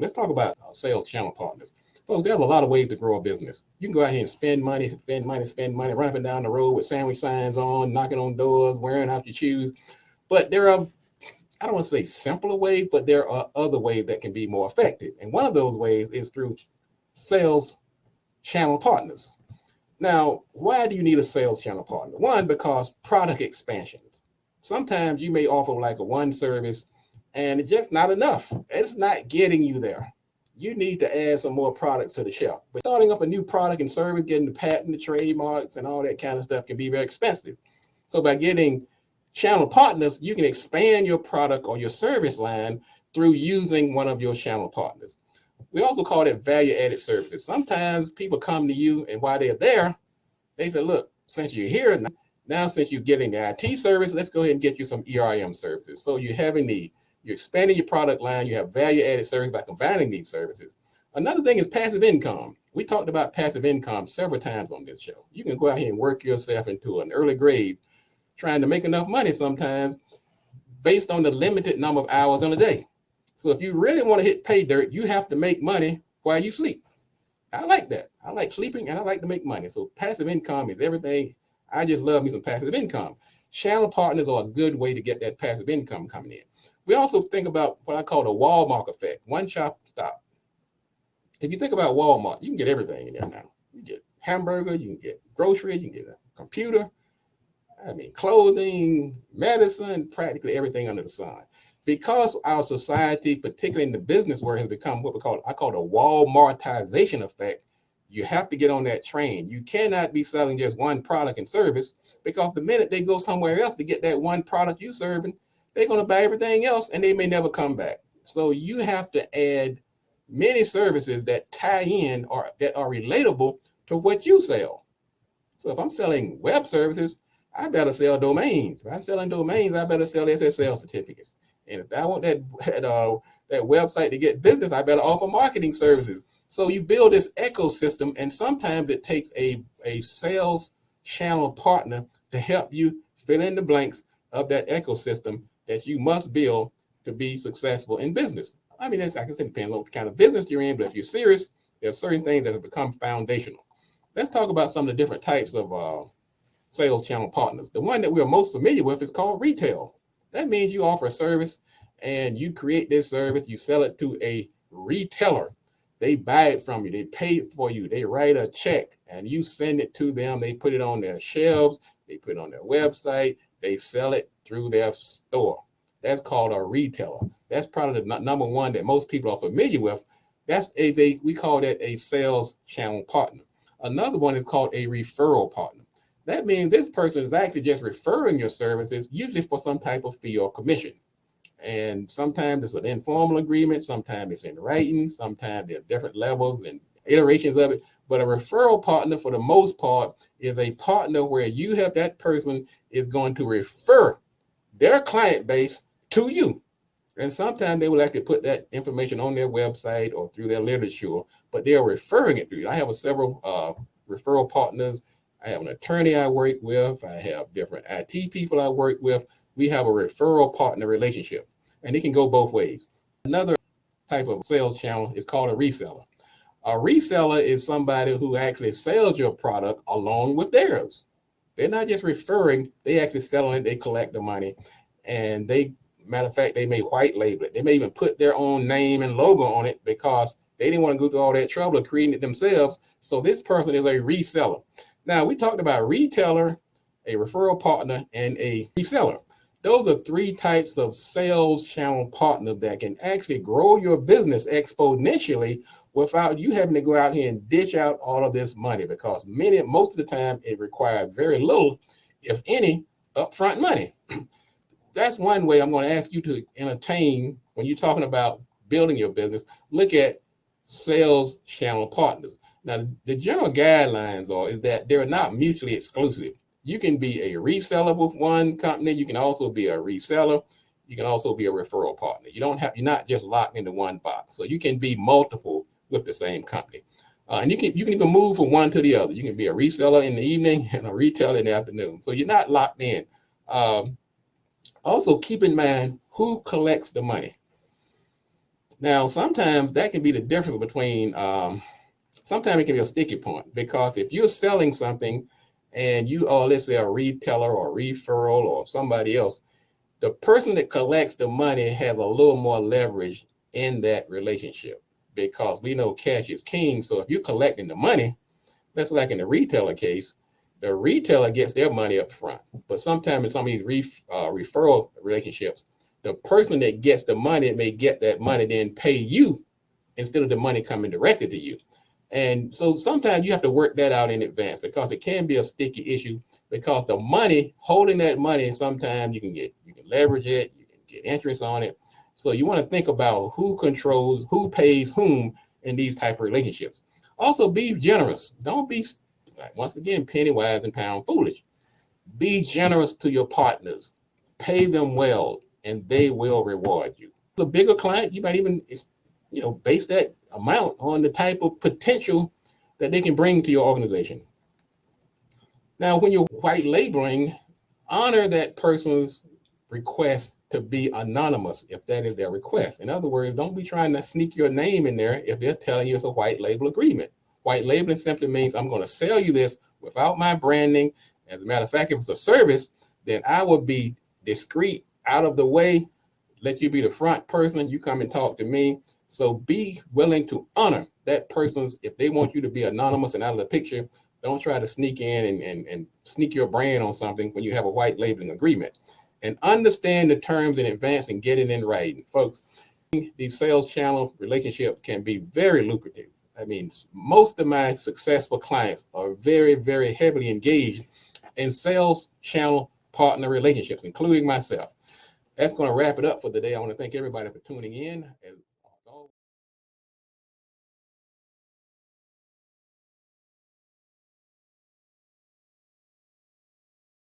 Let's talk about sales channel partners. Folks, there's a lot of ways to grow a business. You can go out here and spend money, run up and down the road with sandwich signs on, knocking on doors, wearing out your shoes. But there are, I don't want to say simpler ways, but there are other ways that can be more effective. And one of those ways is through sales channel partners. Now, why do you need a sales channel partner? One, because product expansions. Sometimes you may offer like a one service and it's just not enough. It's not getting you there. You need to add some more products to the shelf. But starting up a new product and service, getting the patent, the trademarks, and all that kind of stuff can be very expensive. So by getting channel partners, you can expand your product or your service line through using one of your channel partners. We also call it value-added services. Sometimes people come to you, and while they're there, they say, look, since you're here, now since you're getting the IT service, let's go ahead and get you some ERM services. So you're expanding your product line, you have value-added service by combining these services. Another thing is passive income. We talked about passive income several times on this show. You can go out here and work yourself into an early grave trying to make enough money sometimes based on the limited number of hours in a day. So if you really want to hit pay dirt, you have to make money while you sleep. I like that. I like sleeping and I like to make money. So passive income is everything. I just love me some passive income. Channel partners are a good way to get that passive income coming in. We also think about what I call the Walmart effect, one shop stop. If you think about Walmart, you can get everything in there now. You get hamburger, you can get groceries, you can get a computer, clothing, medicine, practically everything under the sun. Because our society, particularly in the business world, has become what I call the Walmartization effect, you have to get on that train. You cannot be selling just one product and service, because the minute they go somewhere else to get that one product you're serving, they're going to buy everything else and they may never come back. So you have to add many services that tie in or that are relatable to what you sell. So if I'm selling web services, I better sell domains. If I'm selling domains, I better sell SSL certificates. And if I want that website to get business, I better offer marketing services. So you build this ecosystem, and sometimes it takes a sales channel partner to help you fill in the blanks of that ecosystem that you must build to be successful in business. I mean, like I said, depending on what kind of business you're in, but if you're serious, there are certain things that have become foundational. Let's talk about some of the different types of sales channel partners. The one that we're most familiar with is called retail. That means you offer a service and you create this service, you sell it to a retailer. They buy it from you, they pay it for you, they write a check and you send it to them. They put it on their shelves, they put it on their website, they sell it through their store. That's called a retailer. That's probably the number one that most people are familiar with. We call that a sales channel partner. Another one is called a referral partner. That means this person is actually just referring your services, usually for some type of fee or commission. And sometimes it's an informal agreement, sometimes it's in writing, sometimes there are different levels and iterations of it. But a referral partner, for the most part, is a partner where you have that person is going to refer their client base to you. And sometimes they will actually put that information on their website or through their literature, but they are referring it to you. I have several referral partners. I have an attorney I work with. I have different IT people I work with. We have a referral partner relationship, and it can go both ways. Another type of sales channel is called a reseller. A reseller is somebody who actually sells your product along with theirs. They're not just referring, they actually selling it, they collect the money, and matter of fact, they may white label it. They may even put their own name and logo on it because they didn't want to go through all that trouble of creating it themselves. So this person is a reseller. Now, we talked about retailer, a referral partner, and a reseller. Those are three types of sales channel partners that can actually grow your business exponentially without you having to go out here and dish out all of this money, because most of the time it requires very little, if any, upfront money. That's one way I'm going to ask you to entertain when you're talking about building your business. Look at sales channel partners. Now, the general guidelines is that they're not mutually exclusive. You can be a reseller with one company. You can also be a reseller. You can also be a referral partner. You're not just locked into one box. So you can be multiple with the same company. And you can even move from one to the other. You can be a reseller in the evening and a retailer in the afternoon. So you're not locked in. Also, keep in mind who collects the money. Now, sometimes that can be the difference between, sometimes it can be a sticky point, because if you're selling something and you are, let's say, a retailer or a referral or somebody else, the person that collects the money has a little more leverage in that relationship, because we know cash is king. So if you're collecting the money, that's like in the retailer case, the retailer gets their money up front. But sometimes in some of these referral relationships, the person that gets the money may get that money, then pay you instead of the money coming directly to you. And so sometimes you have to work that out in advance, because it can be a sticky issue, because the money, holding that money, sometimes you can leverage it, you can get interest on it. So you want to think about who controls, who pays whom in these type of relationships. Also, be generous. Don't be, once again, penny wise and pound foolish. Be generous to your partners. Pay them well, and they will reward you. The bigger client, you might even, base that amount on the type of potential that they can bring to your organization. Now, when you're white labeling, honor that person's request to be anonymous if that is their request. In other words, don't be trying to sneak your name in there if they're telling you it's a white label agreement. White labeling simply means I'm going to sell you this without my branding. As a matter of fact, if it's a service, then I will be discreet, out of the way, let you be the front person. You come and talk to me. So be willing to honor that person's, if they want you to be anonymous and out of the picture, don't try to sneak in and sneak your brand on something when you have a white labeling agreement. And understand the terms in advance and get it in writing. Folks, these sales channel relationships can be very lucrative. I mean, most of my successful clients are very, very heavily engaged in sales channel partner relationships, including myself. That's going to wrap it up for the day. I want to thank everybody for tuning in.